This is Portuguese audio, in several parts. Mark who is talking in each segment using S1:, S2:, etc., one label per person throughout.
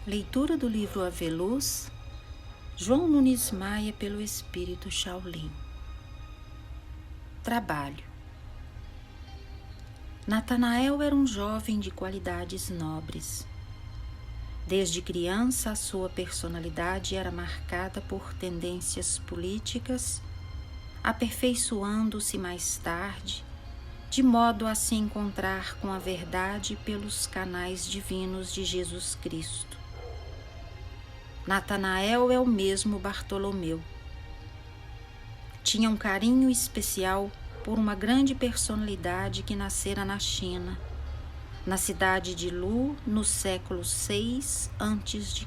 S1: Leitura do livro A Veluz, João Nunes Maia pelo Espírito Shaolin. Trabalho. Natanael era um jovem de qualidades nobres. Desde criança, a sua personalidade era marcada por tendências políticas, aperfeiçoando-se mais tarde, de modo a se encontrar com a verdade pelos canais divinos de Jesus Cristo. Natanael é o mesmo Bartolomeu. Tinha um carinho especial por uma grande personalidade que nascera na China, na cidade de Lu, no século VI a.C.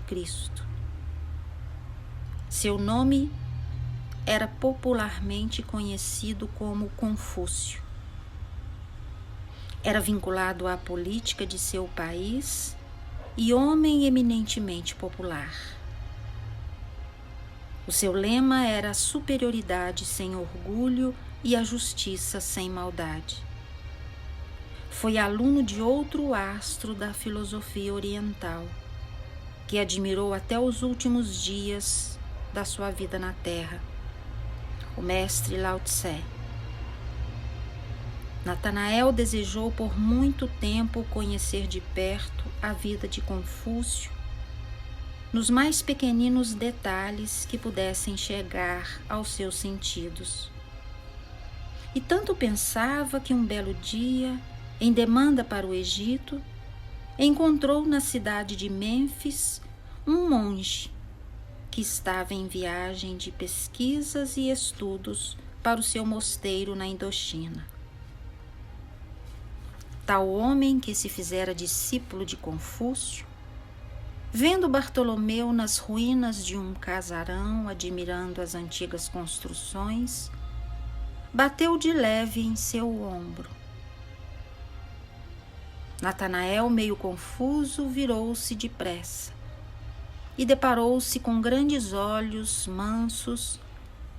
S1: Seu nome era popularmente conhecido como Confúcio. Era vinculado à política de seu país e homem eminentemente popular. O seu lema era a superioridade sem orgulho e a justiça sem maldade. Foi aluno de outro astro da filosofia oriental, que admirou até os últimos dias da sua vida na Terra, o mestre Lao Tse. Natanael desejou por muito tempo conhecer de perto a vida de Confúcio, nos mais pequeninos detalhes que pudessem chegar aos seus sentidos. E tanto pensava que um belo dia, em demanda para o Egito, encontrou na cidade de Mênfis um monge que estava em viagem de pesquisas e estudos para o seu mosteiro na Indochina. Tal homem, que se fizera discípulo de Confúcio, vendo Bartolomeu nas ruínas de um casarão, admirando as antigas construções, bateu de leve em seu ombro. Natanael, meio confuso, virou-se depressa e deparou-se com grandes olhos mansos,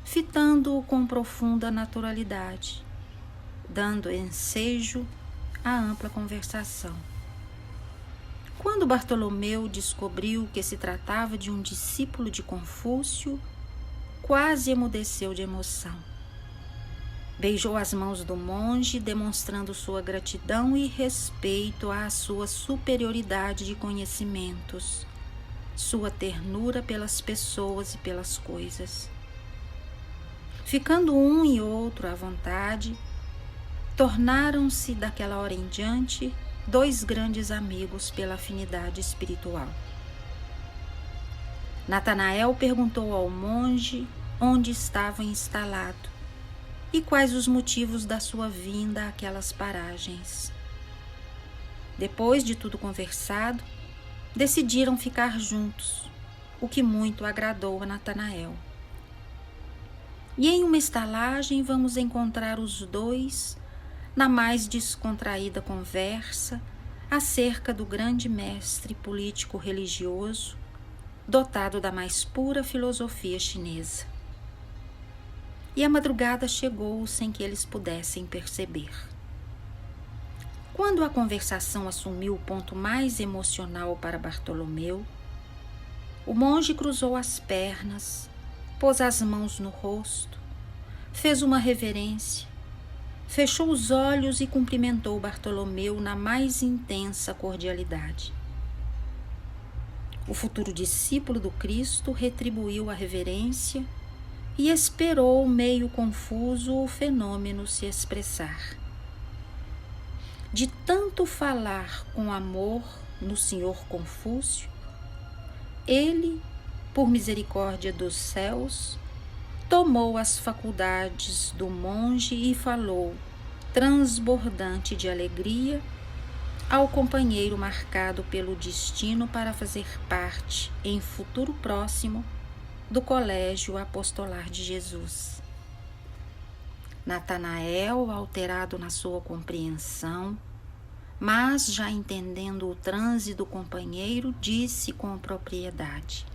S1: fitando-o com profunda naturalidade, dando ensejo à ampla conversação. Quando Bartolomeu descobriu que se tratava de um discípulo de Confúcio, quase emudeceu de emoção. Beijou as mãos do monge, demonstrando sua gratidão e respeito à sua superioridade de conhecimentos, sua ternura pelas pessoas e pelas coisas. Ficando um e outro à vontade, tornaram-se daquela hora em diante dois grandes amigos pela afinidade espiritual. Natanael perguntou ao monge onde estava instalado e quais os motivos da sua vinda àquelas paragens. Depois de tudo conversado, decidiram ficar juntos, o que muito agradou a Natanael. E em uma estalagem vamos encontrar os dois na mais descontraída conversa acerca do grande mestre político-religioso, dotado da mais pura filosofia chinesa. E a madrugada chegou sem que eles pudessem perceber. Quando a conversação assumiu o ponto mais emocional para Bartolomeu, o monge cruzou as pernas, pôs as mãos no rosto, fez uma reverência, fechou os olhos e cumprimentou Bartolomeu na mais intensa cordialidade. O futuro discípulo do Cristo retribuiu a reverência e esperou, meio confuso, o fenômeno se expressar. De tanto falar com amor no Senhor Confúcio, ele, por misericórdia dos céus, tomou as faculdades do monge e falou, transbordante de alegria, ao companheiro marcado pelo destino para fazer parte, em futuro próximo, do Colégio Apostolar de Jesus. Natanael, alterado na sua compreensão, mas já entendendo o transe do companheiro, disse com propriedade: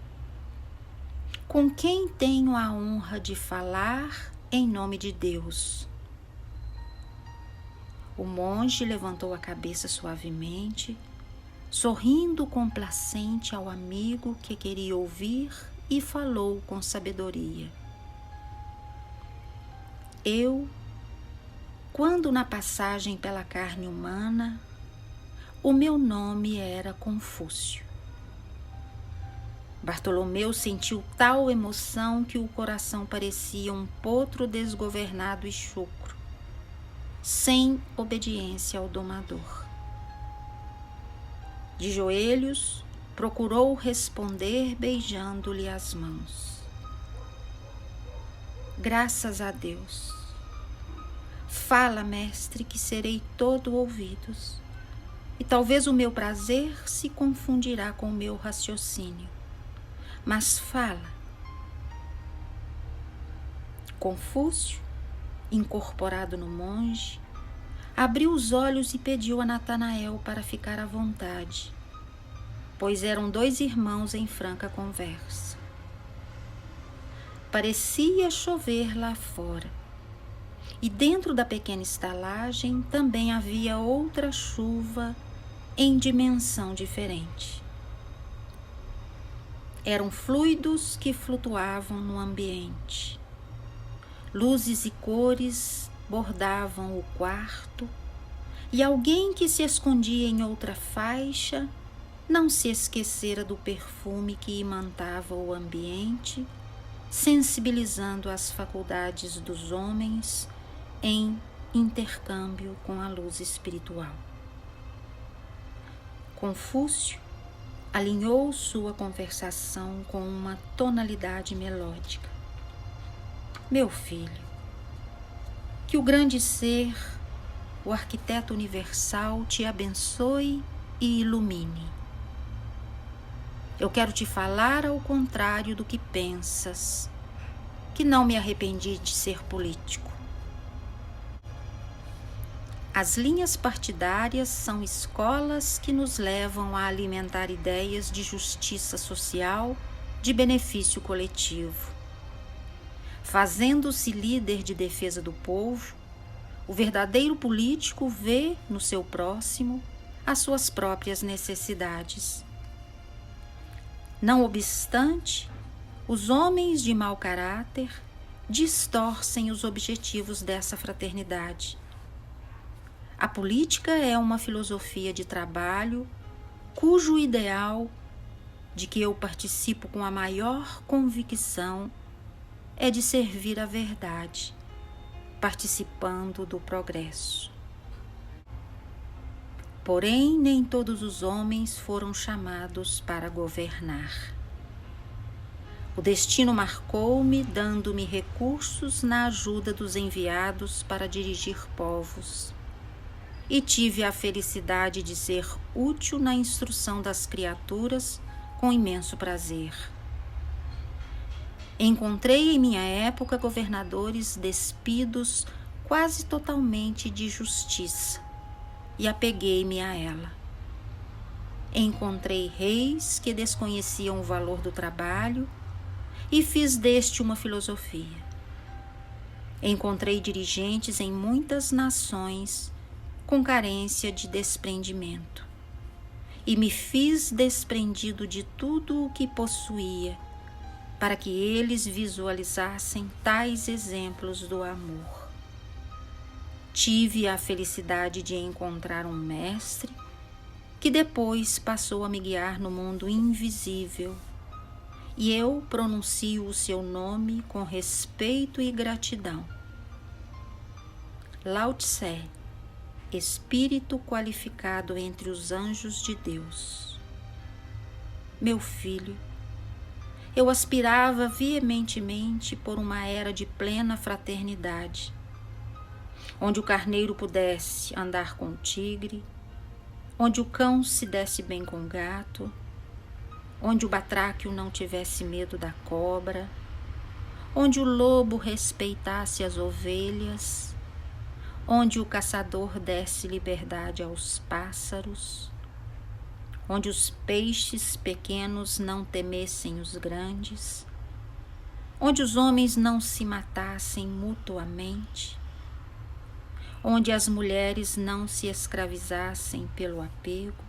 S1: com quem tenho a honra de falar em nome de Deus? O monge levantou a cabeça suavemente, sorrindo complacente ao amigo que queria ouvir, e falou com sabedoria. Eu, quando na passagem pela carne humana, o meu nome era Confúcio. Bartolomeu sentiu tal emoção que o coração parecia um potro desgovernado e chucro, sem obediência ao domador. De joelhos, procurou responder beijando-lhe as mãos. Graças a Deus. Fala, mestre, que serei todo ouvidos, e talvez o meu prazer se confundirá com o meu raciocínio. Mas fala. Confúcio, incorporado no monge, abriu os olhos e pediu a Natanael para ficar à vontade, pois eram 2 irmãos em franca conversa. Parecia chover lá fora, e dentro da pequena estalagem também havia outra chuva em dimensão diferente. Eram fluidos que flutuavam no ambiente. Luzes e cores bordavam o quarto, e alguém que se escondia em outra faixa não se esquecera do perfume que imantava o ambiente, sensibilizando as faculdades dos homens em intercâmbio com a luz espiritual. Confúcio alinhou sua conversação com uma tonalidade melódica. Meu filho, que o grande ser, o arquiteto universal, te abençoe e ilumine. Eu quero te falar ao contrário do que pensas, que não me arrependi de ser político. As linhas partidárias são escolas que nos levam a alimentar ideias de justiça social, de benefício coletivo. Fazendo-se líder de defesa do povo, o verdadeiro político vê no seu próximo as suas próprias necessidades. Não obstante, os homens de mau caráter distorcem os objetivos dessa fraternidade. A política é uma filosofia de trabalho cujo ideal, de que eu participo com a maior convicção, é de servir a verdade, participando do progresso. Porém, nem todos os homens foram chamados para governar. O destino marcou-me, dando-me recursos na ajuda dos enviados para dirigir povos, e tive a felicidade de ser útil na instrução das criaturas com imenso prazer. Encontrei em minha época governadores despidos quase totalmente de justiça, e apeguei-me a ela. Encontrei reis que desconheciam o valor do trabalho e fiz deste uma filosofia. Encontrei dirigentes em muitas nações com carência de desprendimento, e me fiz desprendido de tudo o que possuía, para que eles visualizassem tais exemplos do amor. Tive a felicidade de encontrar um mestre que depois passou a me guiar no mundo invisível, e eu pronuncio o seu nome com respeito e gratidão. Lao Tse, espírito qualificado entre os anjos de Deus. Meu filho, eu aspirava veementemente por uma era de plena fraternidade, onde o carneiro pudesse andar com o tigre, onde o cão se desse bem com o gato, onde o batráquio não tivesse medo da cobra, onde o lobo respeitasse as ovelhas, onde o caçador desse liberdade aos pássaros, onde os peixes pequenos não temessem os grandes, onde os homens não se matassem mutuamente, onde as mulheres não se escravizassem pelo apego,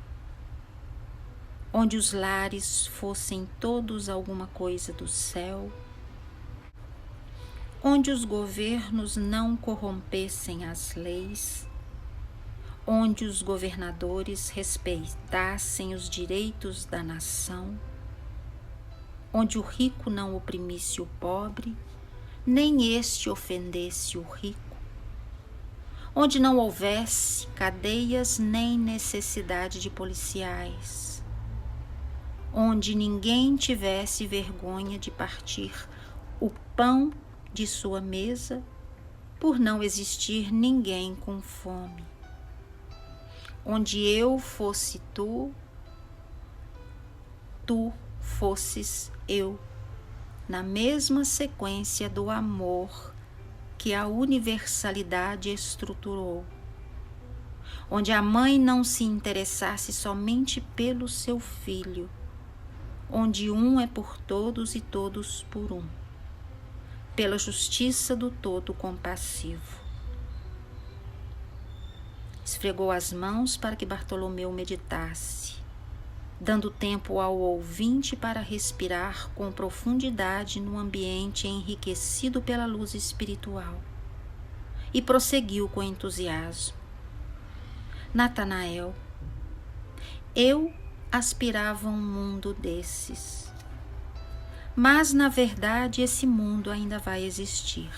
S1: onde os lares fossem todos alguma coisa do céu, onde os governos não corrompessem as leis, onde os governadores respeitassem os direitos da nação, onde o rico não oprimisse o pobre, nem este ofendesse o rico, onde não houvesse cadeias nem necessidade de policiais, onde ninguém tivesse vergonha de partir o pão de sua mesa, por não existir ninguém com fome, onde eu fosse tu, tu fosses eu, na mesma sequência do amor que a universalidade estruturou, onde a mãe não se interessasse somente pelo seu filho, onde um é por todos e todos por um, pela justiça do todo compassivo. Esfregou as mãos para que Bartolomeu meditasse, dando tempo ao ouvinte para respirar com profundidade no ambiente enriquecido pela luz espiritual, e prosseguiu com entusiasmo. Natanael, eu aspirava a um mundo desses, mas na verdade esse mundo ainda vai existir.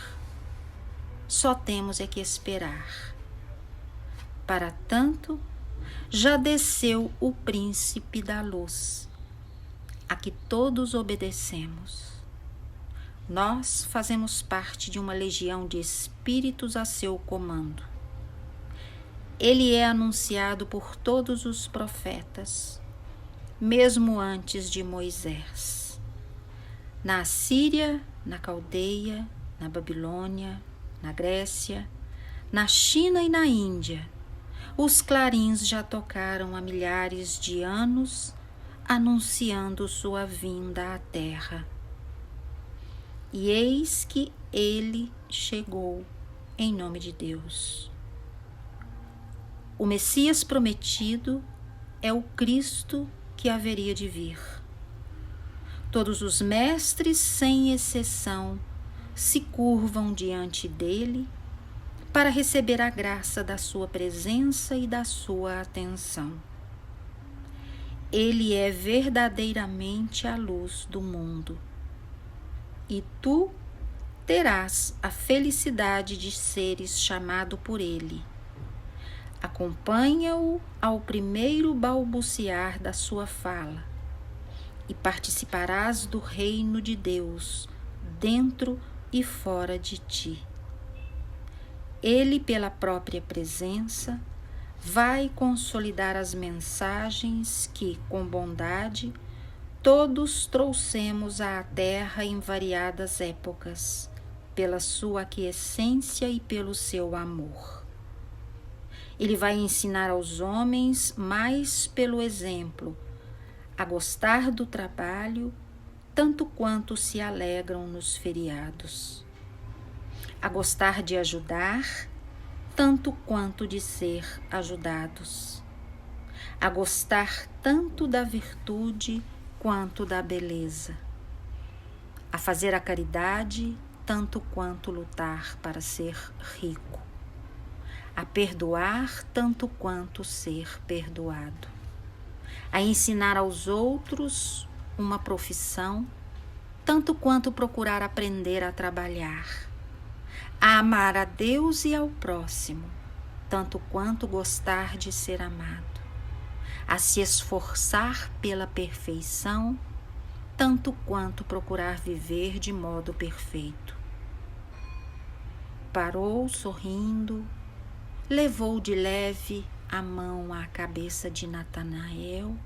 S1: Só temos é que esperar. Para tanto, já desceu o príncipe da luz, a que todos obedecemos. Nós fazemos parte de uma legião de espíritos a seu comando. Ele é anunciado por todos os profetas, mesmo antes de Moisés. Na Assíria, na Caldeia, na Babilônia, na Grécia, na China e na Índia, os clarins já tocaram há milhares de anos, anunciando sua vinda à terra. E eis que ele chegou em nome de Deus. O Messias prometido é o Cristo que haveria de vir. Todos os mestres, sem exceção, se curvam diante dele para receber a graça da sua presença e da sua atenção. Ele é verdadeiramente a luz do mundo. E tu terás a felicidade de seres chamado por ele. Acompanha-o ao primeiro balbuciar da sua fala e participarás do reino de Deus dentro e fora de ti. Ele, pela própria presença, vai consolidar as mensagens que, com bondade, todos trouxemos à terra em variadas épocas, pela sua aquiescência e pelo seu amor. Ele vai ensinar aos homens, mais pelo exemplo, a gostar do trabalho, tanto quanto se alegram nos feriados, a gostar de ajudar, tanto quanto de ser ajudados, a gostar tanto da virtude quanto da beleza, a fazer a caridade, tanto quanto lutar para ser rico, a perdoar tanto quanto ser perdoado, a ensinar aos outros uma profissão, tanto quanto procurar aprender a trabalhar, a amar a Deus e ao próximo, tanto quanto gostar de ser amado, a se esforçar pela perfeição, tanto quanto procurar viver de modo perfeito. Parou sorrindo, levou de leve a mão à cabeça de Natanael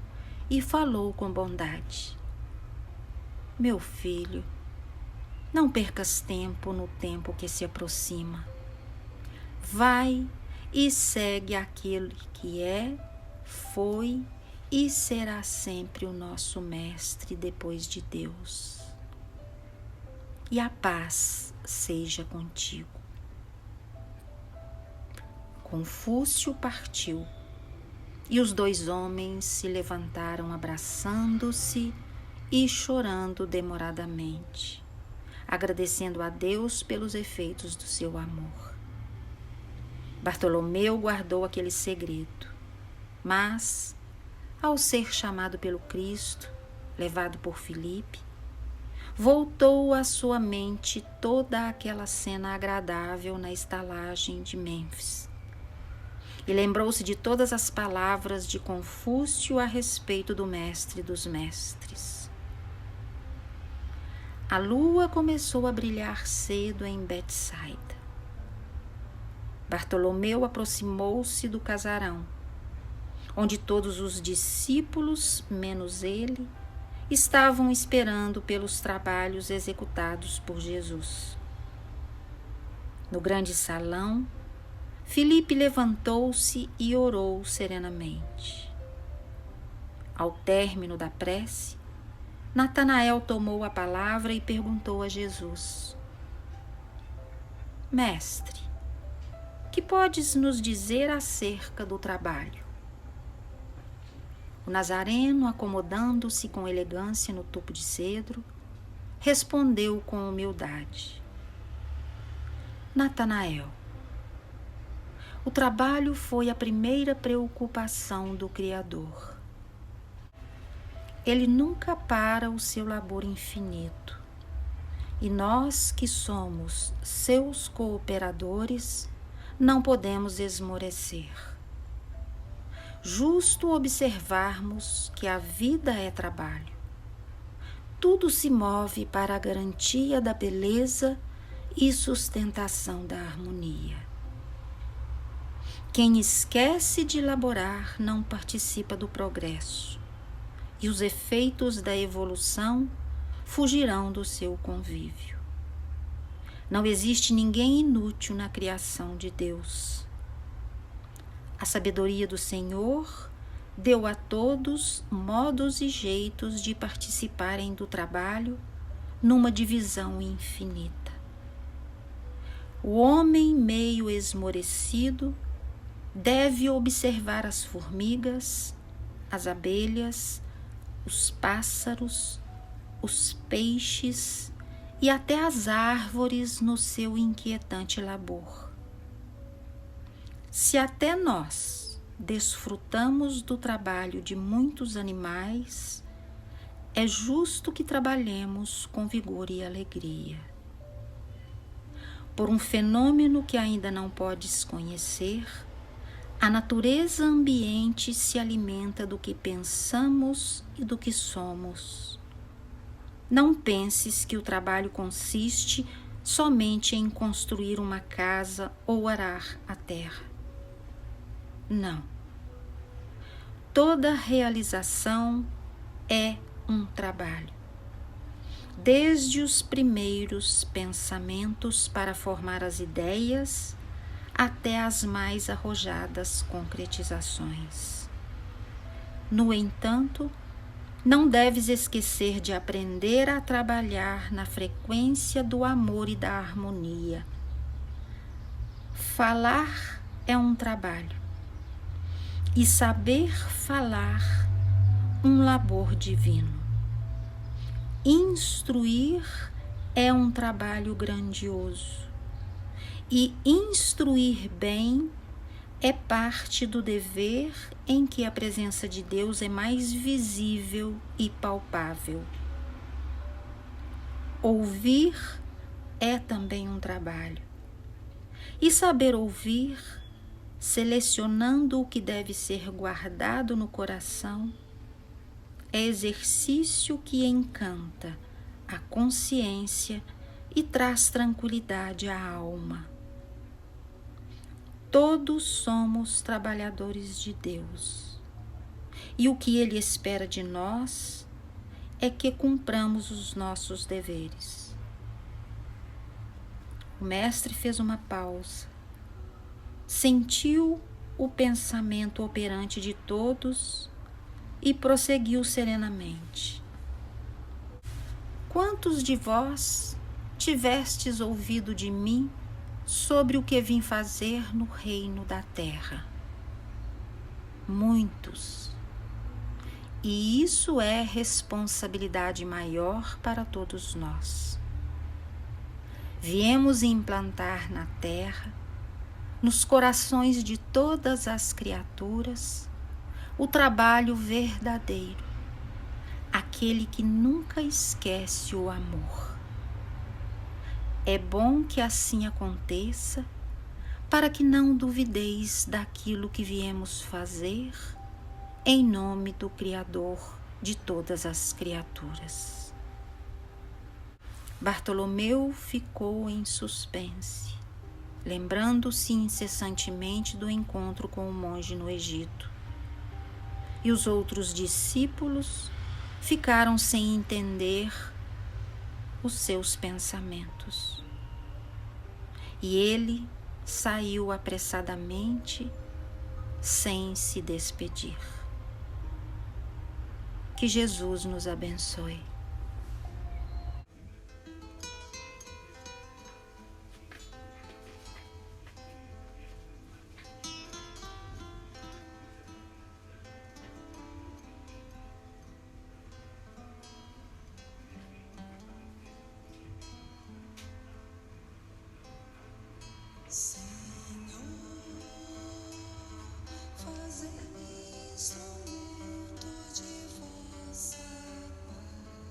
S1: e falou com bondade: meu filho, não percas tempo no tempo que se aproxima. Vai e segue aquele que é, foi e será sempre o nosso mestre depois de Deus. E a paz seja contigo. Confúcio partiu, E os 2 homens se levantaram abraçando-se e chorando demoradamente, agradecendo a Deus pelos efeitos do seu amor. Bartolomeu guardou aquele segredo, mas, ao ser chamado pelo Cristo, levado por Filipe, voltou à sua mente toda aquela cena agradável na estalagem de Mênfis. E lembrou-se de todas as palavras de Confúcio a respeito do mestre dos mestres. A lua começou a brilhar cedo em Betsaida. Bartolomeu aproximou-se do casarão, onde todos os discípulos, menos ele, estavam esperando pelos trabalhos executados por Jesus. No grande salão, Filipe levantou-se e orou serenamente. Ao término da prece, Natanael tomou a palavra e perguntou a Jesus: Mestre, que podes nos dizer acerca do trabalho? O Nazareno, acomodando-se com elegância no topo de cedro, respondeu com humildade: Natanael, o trabalho foi a primeira preocupação do Criador. Ele nunca para o seu labor infinito, e nós que somos seus cooperadores não podemos esmorecer. Justo observarmos que a vida é trabalho. Tudo se move para a garantia da beleza e sustentação da harmonia. Quem esquece de laborar não participa do progresso, e os efeitos da evolução fugirão do seu convívio. Não existe ninguém inútil na criação de Deus. A sabedoria do Senhor deu a todos modos e jeitos de participarem do trabalho numa divisão infinita. O homem meio esmorecido deve observar as formigas, as abelhas, os pássaros, os peixes e até as árvores no seu inquietante labor. Se até nós desfrutamos do trabalho de muitos animais, é justo que trabalhemos com vigor e alegria. Por um fenômeno que ainda não podes conhecer, a natureza ambiente se alimenta do que pensamos e do que somos. Não penses que o trabalho consiste somente em construir uma casa ou arar a terra. Não. Toda realização é um trabalho. Desde os primeiros pensamentos para formar as ideias até as mais arrojadas concretizações. No entanto, não deves esquecer de aprender a trabalhar na frequência do amor e da harmonia. Falar é um trabalho. E saber falar, um labor divino. Instruir é um trabalho grandioso. E instruir bem é parte do dever em que a presença de Deus é mais visível e palpável. Ouvir é também um trabalho. E saber ouvir, selecionando o que deve ser guardado no coração, é exercício que encanta a consciência e traz tranquilidade à alma. Todos somos trabalhadores de Deus, e o que Ele espera de nós é que cumpramos os nossos deveres. O mestre fez uma pausa, sentiu o pensamento operante de todos e prosseguiu serenamente. Quantos de vós tivestes ouvido de mim sobre o que vim fazer no reino da terra? muitos. E isso é responsabilidade maior para todos nós. Viemos implantar na Terra, nos corações de todas as criaturas, o trabalho verdadeiro, aquele que nunca esquece o amor. É bom que assim aconteça, para que não duvideis daquilo que viemos fazer em nome do Criador de todas as criaturas. Bartolomeu ficou em suspense, lembrando-se incessantemente do encontro com o monge no Egito. E os outros discípulos ficaram sem entender os seus pensamentos. E ele saiu apressadamente, sem se despedir. Que Jesus nos abençoe.
S2: Fazer-me instrumento de vossa paz.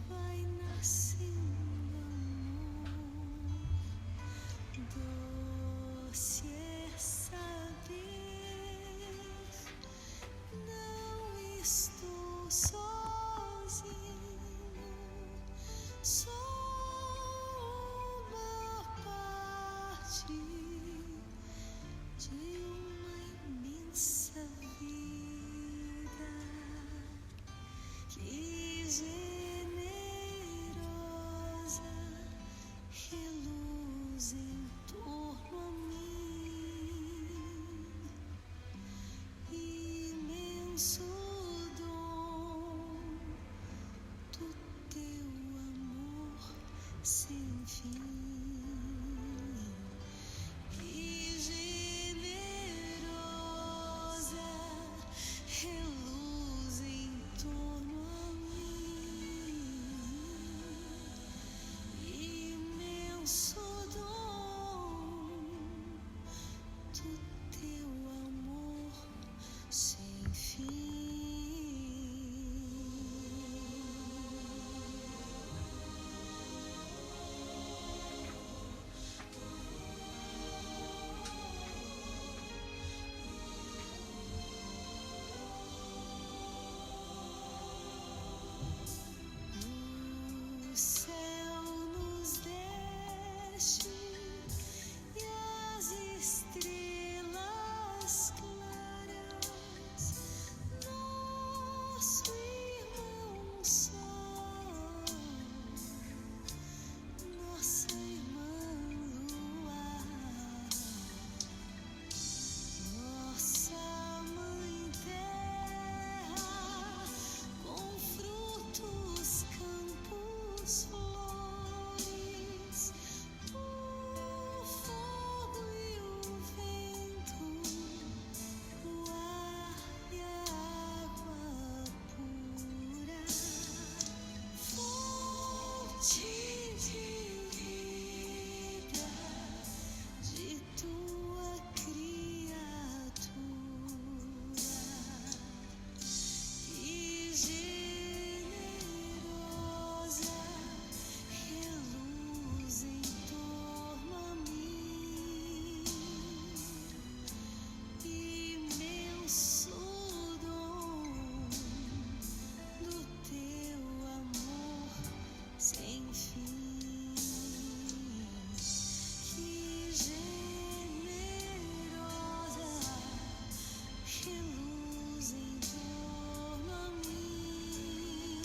S2: vai nascendo amor. Doce é saber, não estou sozinho, sou uma parte de uma imensa vida que generosa reluz em torno a mim. Imenso dom do teu amor sem fim. Que generosa reluz em torno a mim. Imenso dom do teu amor sem fim. O céu nos deste e as estrelas claras, nosso irmão sol, nossa irmã luar, nossa mãe terra, com frutos, campos, flores, o fogo e o vento, o ar e a água pura, fonte de vida de tua criatura. Que generosa reluz em torno a mim. Imenso dom do teu amor sem fim. Que generosa reluz em torno a mim.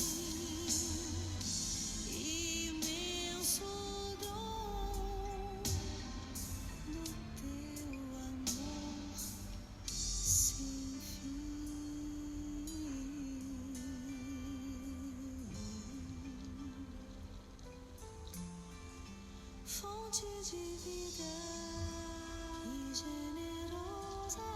S2: Imenso dom do teu amor sem fim. Fonte de vida e generosa